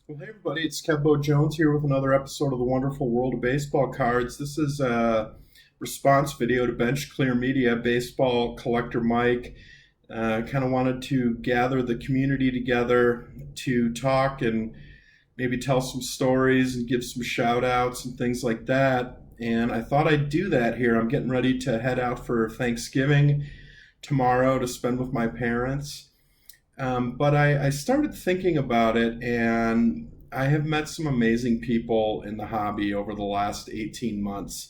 Well, hey everybody, it's Kevbo Jones here with another episode of the Wonderful World of Baseball Cards. This is a response video to Bench Clear Media, Baseball Collector Mike. Kind of wanted to gather the community together to talk and maybe tell some stories and give some shout outs and things like that. And I thought I'd do that here. I'm getting ready to head out for Thanksgiving tomorrow to spend with my parents. But I started thinking about it, and I have met some amazing people in the hobby over the last 18 months.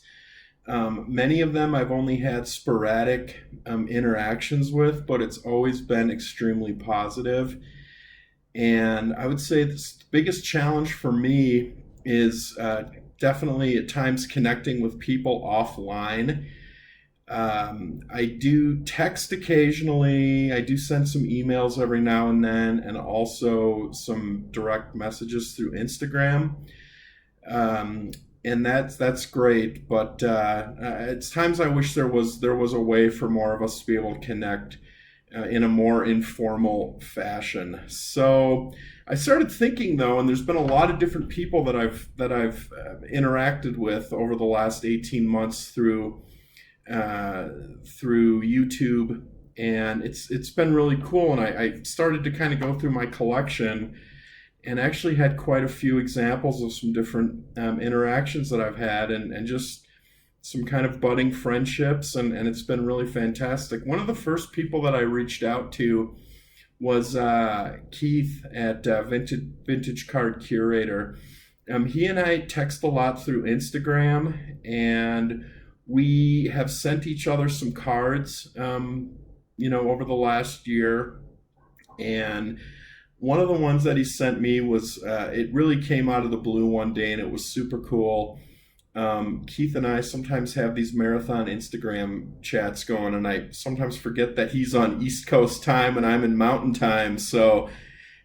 Many of them I've only had sporadic interactions with, but it's always been extremely positive. And I would say the biggest challenge for me is definitely at times connecting with people offline. I do text occasionally. I do send some emails every now and then, and also some direct messages through Instagram. Um, and that's great. But at times I wish there was a way for more of us to be able to connect in a more informal fashion. So I started thinking though, and there's been a lot of different people that I've interacted with over the last 18 months uh, through YouTube, and it's been really cool. And I started to kind of go through my collection, and actually had quite a few examples of some different interactions that I've had, and just some kind of budding friendships, and it's been really fantastic. One of the first people that I reached out to was Keith at Vintage Card Curator. He and I text a lot through Instagram, and we have sent each other some cards, over the last year. And one of the ones that he sent me was, it really came out of the blue one day, and it was super cool. Keith and I sometimes have these marathon Instagram chats going, and I sometimes forget that he's on East Coast time and I'm in Mountain time.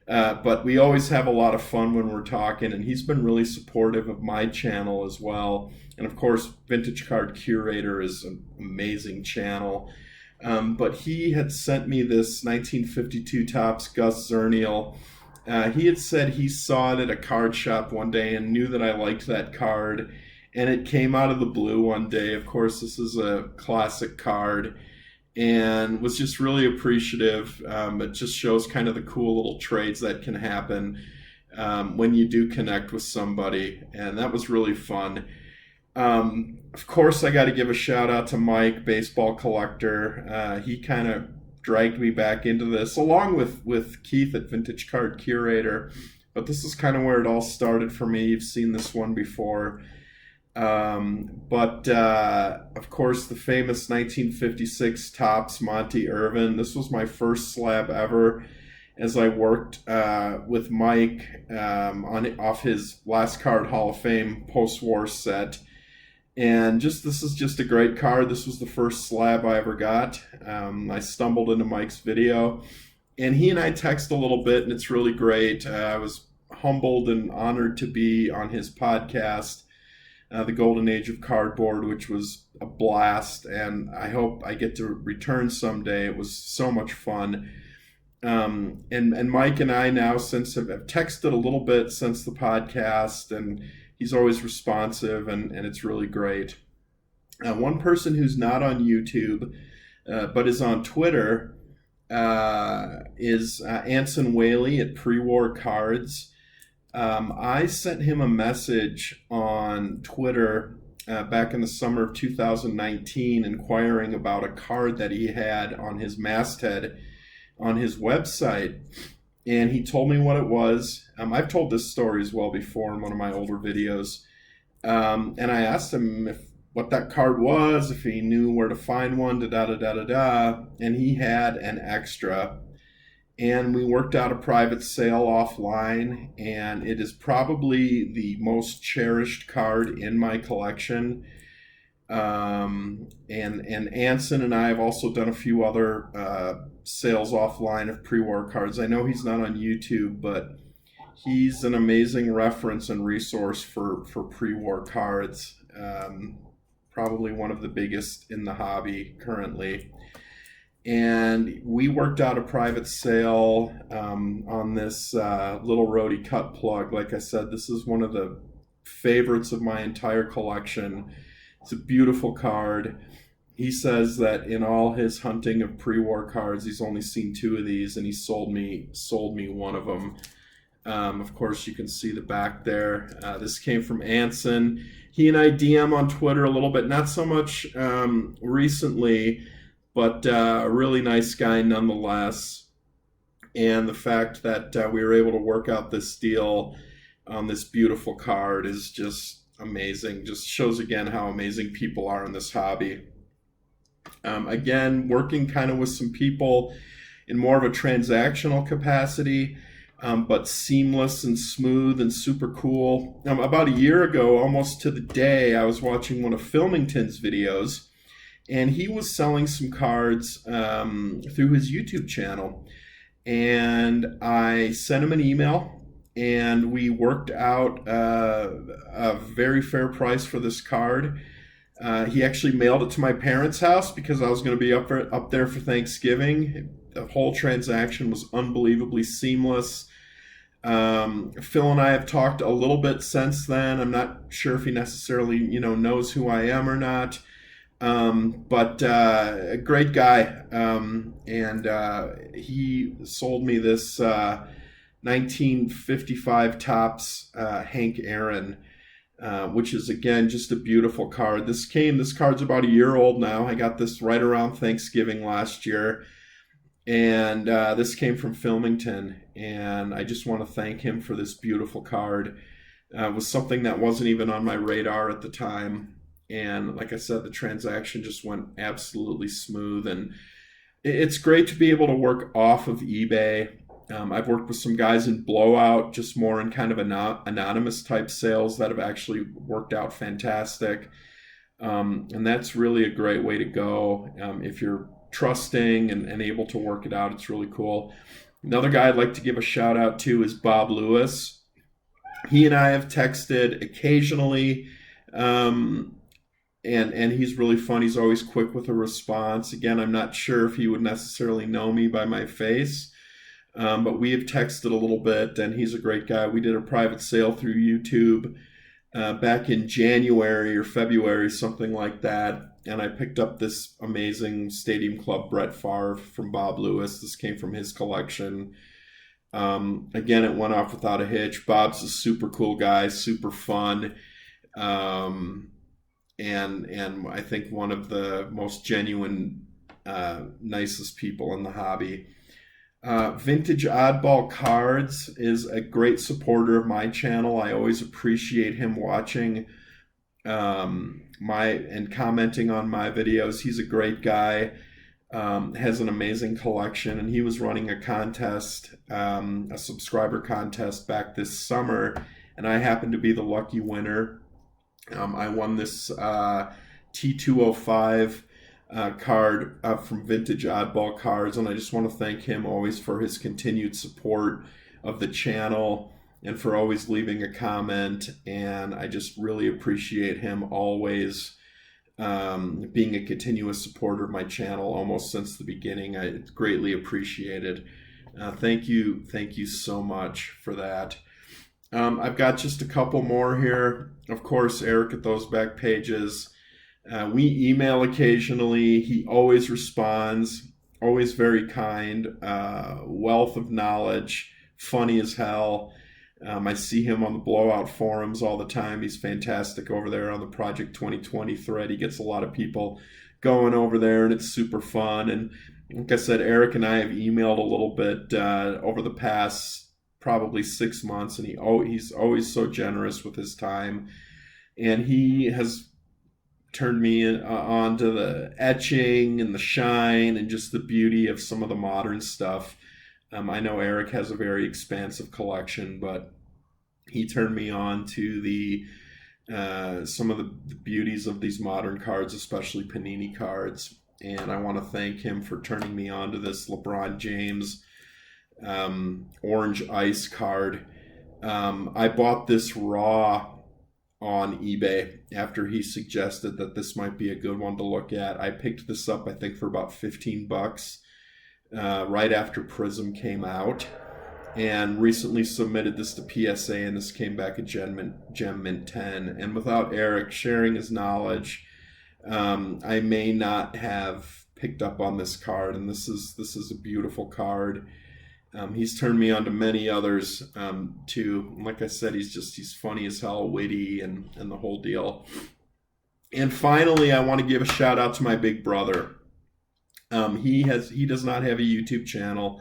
But we always have a lot of fun when we're talking, and he's been really supportive of my channel as well. And of course, Vintage Card Curator is an amazing channel. But he had sent me this 1952 Topps Gus Zernial. He had said he saw it at a card shop one day and knew that I liked that card. And it came out of the blue one day. Of course, this is a classic card, and was just really appreciative. It just shows kind of the cool little trades that can happen when you do connect with somebody, and that was really fun. Of course, I got to give a shout out to Mike, Baseball Collector. He kind of dragged me back into this, along with Keith at Vintage Card Curator. But this is kind of where it all started for me. You've seen this one before. But of course, the famous 1956 Topps Monte Irvin. This was my first slab ever, as I worked with Mike on off his Last Card Hall of Fame post-war set. And this is just a great card. This was the first slab I ever got. I stumbled into Mike's video, and he and I text a little bit, and it's really great. I was humbled and honored to be on his podcast, The Golden Age of Cardboard, which was a blast, and I hope I get to return someday. It was so much fun. And Mike and I now since have texted a little bit since the podcast, and he's always responsive, and it's really great. One person who's not on YouTube, but is on Twitter, is Anson Whaley at Pre-War Cards. I sent him a message on Twitter back in the summer of 2019, inquiring about a card that he had on his masthead on his website. And he told me what it was. I've told this story as well before in one of my older videos. And I asked him what that card was, if he knew where to find one, da-da-da-da-da. And he had an extra. And we worked out a private sale offline, and it is probably the most cherished card in my collection. And Anson and I have also done a few other sales offline of pre-war cards. I know he's not on YouTube, but he's an amazing reference and resource for pre-war cards. Probably one of the biggest in the hobby currently. and we worked out a private sale on this little roadie cut plug. Like I said, this is one of the favorites of my entire collection. It's a beautiful card. He says that in all his hunting of pre-war cards, he's only seen 2 of these, and he sold me one of them. Of course, you can see the back there. This came from Anson. He and I DM on Twitter a little bit, not so much recently, but a really nice guy nonetheless. And the fact that we were able to work out this deal on this beautiful card is just amazing. Just shows again how amazing people are in this hobby. Again, working kind of with some people in more of a transactional capacity, but seamless and smooth and super cool. About a year ago, almost to the day, I was watching one of Filmington's videos, and he was selling some cards through his YouTube channel. And I sent him an email, and we worked out a very fair price for this card. He actually mailed it to my parents' house because I was going to be up there for Thanksgiving. The whole transaction was unbelievably seamless. Phil and I have talked a little bit since then. I'm not sure if he necessarily, knows who I am or not. But a great guy. And he sold me this 1955 Topps Hank Aaron, which is, again, just a beautiful card. This card's about a year old now. I got this right around Thanksgiving last year. And this came from Filmington, and I just want to thank him for this beautiful card. It was something that wasn't even on my radar at the time. And like I said, the transaction just went absolutely smooth. And it's great to be able to work off of eBay. I've worked with some guys in Blowout, just more in kind of anonymous type sales that have actually worked out fantastic. And that's really a great way to go. If you're trusting and able to work it out, it's really cool. Another guy I'd like to give a shout out to is Bob Lewis. He and I have texted occasionally, and he's really fun. He's always quick with a response. Again, I'm not sure if he would necessarily know me by my face, but we have texted a little bit, and he's a great guy. We did a private sale through YouTube back in January or February, something like that. And I picked up this amazing Stadium Club Brett Favre from Bob Lewis. This came from his collection. Again, it went off without a hitch. Bob's a super cool guy, super fun. And I think one of the most genuine, nicest people in the hobby. Vintage Oddball Cards is a great supporter of my channel. I always appreciate him watching and commenting on my videos. He's a great guy, has an amazing collection, and he was running a contest, a subscriber contest back this summer, and I happened to be the lucky winner. I won this T205 card from Vintage Oddball Cards, and I just want to thank him always for his continued support of the channel and for always leaving a comment. And I just really appreciate him always being a continuous supporter of my channel almost since the beginning. I greatly appreciated. Thank you so much for that. I've got just a couple more here. Of course, Eric at Those Back Pages. We email occasionally. He always responds, always very kind, wealth of knowledge, funny as hell. I see him on the Blowout forums all the time. He's fantastic over there on the Project 2020 thread. He gets a lot of people going over there, and it's super fun. And like I said, Eric and I have emailed a little bit over the past probably 6 months, and he's always so generous with his time. And he has turned me on to the etching and the shine and just the beauty of some of the modern stuff. I know Eric has a very expansive collection, but he turned me on to the some of the beauties of these modern cards, especially Panini cards. And I want to thank him for turning me on to this LeBron James Orange Ice card. I bought this raw on eBay after he suggested that this might be a good one to look at. I picked this up, I think, for about $15 right after Prism came out, and recently submitted this to PSA, and this came back a Gem Mint 10. And without Eric sharing his knowledge, I may not have picked up on this card, and this is a beautiful card. He's turned me on to many others too. Like I said, he's funny as hell, witty, and the whole deal. And finally, I want to give a shout out to my big brother. He does not have a YouTube channel,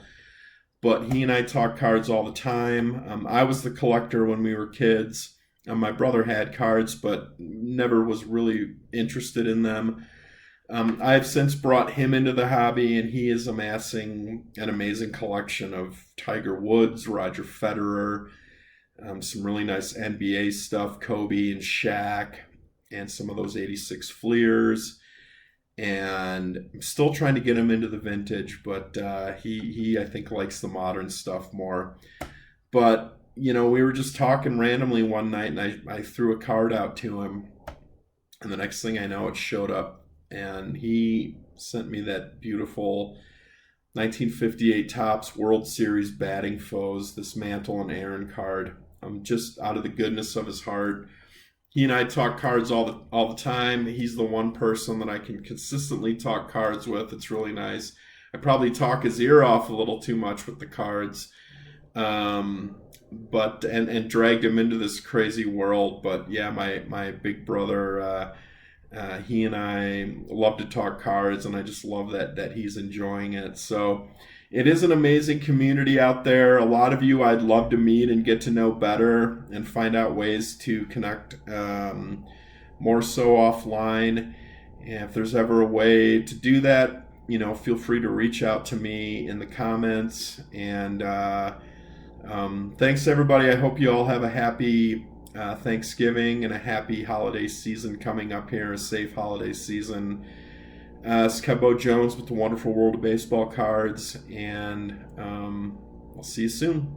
but he and I talk cards all the time. I was the collector when we were kids. My brother had cards, but never was really interested in them. I've since brought him into the hobby, and he is amassing an amazing collection of Tiger Woods, Roger Federer, some really nice NBA stuff, Kobe and Shaq, and some of those 86 Fleers. And I'm still trying to get him into the vintage, but he I think likes the modern stuff more. But, we were just talking randomly one night, and I threw a card out to him, and the next thing I know, it showed up. And he sent me that beautiful 1958 Topps World Series batting foes, this Mantle and Aaron card. Just out of the goodness of his heart. He and I talk cards all the time. He's the one person that I can consistently talk cards with. It's really nice. I probably talk his ear off a little too much with the cards, but dragged him into this crazy world. But yeah, my big brother. He and I love to talk cards, and I just love that he's enjoying it. So it is an amazing community out there. A lot of you I'd love to meet and get to know better and find out ways to connect more so offline. And if there's ever a way to do that, feel free to reach out to me in the comments. And thanks, everybody. I hope you all have a happy Thanksgiving and a happy holiday season coming up here, a safe holiday season. It's Bo Jones with the Wonderful World of Baseball Cards, and I'll see you soon.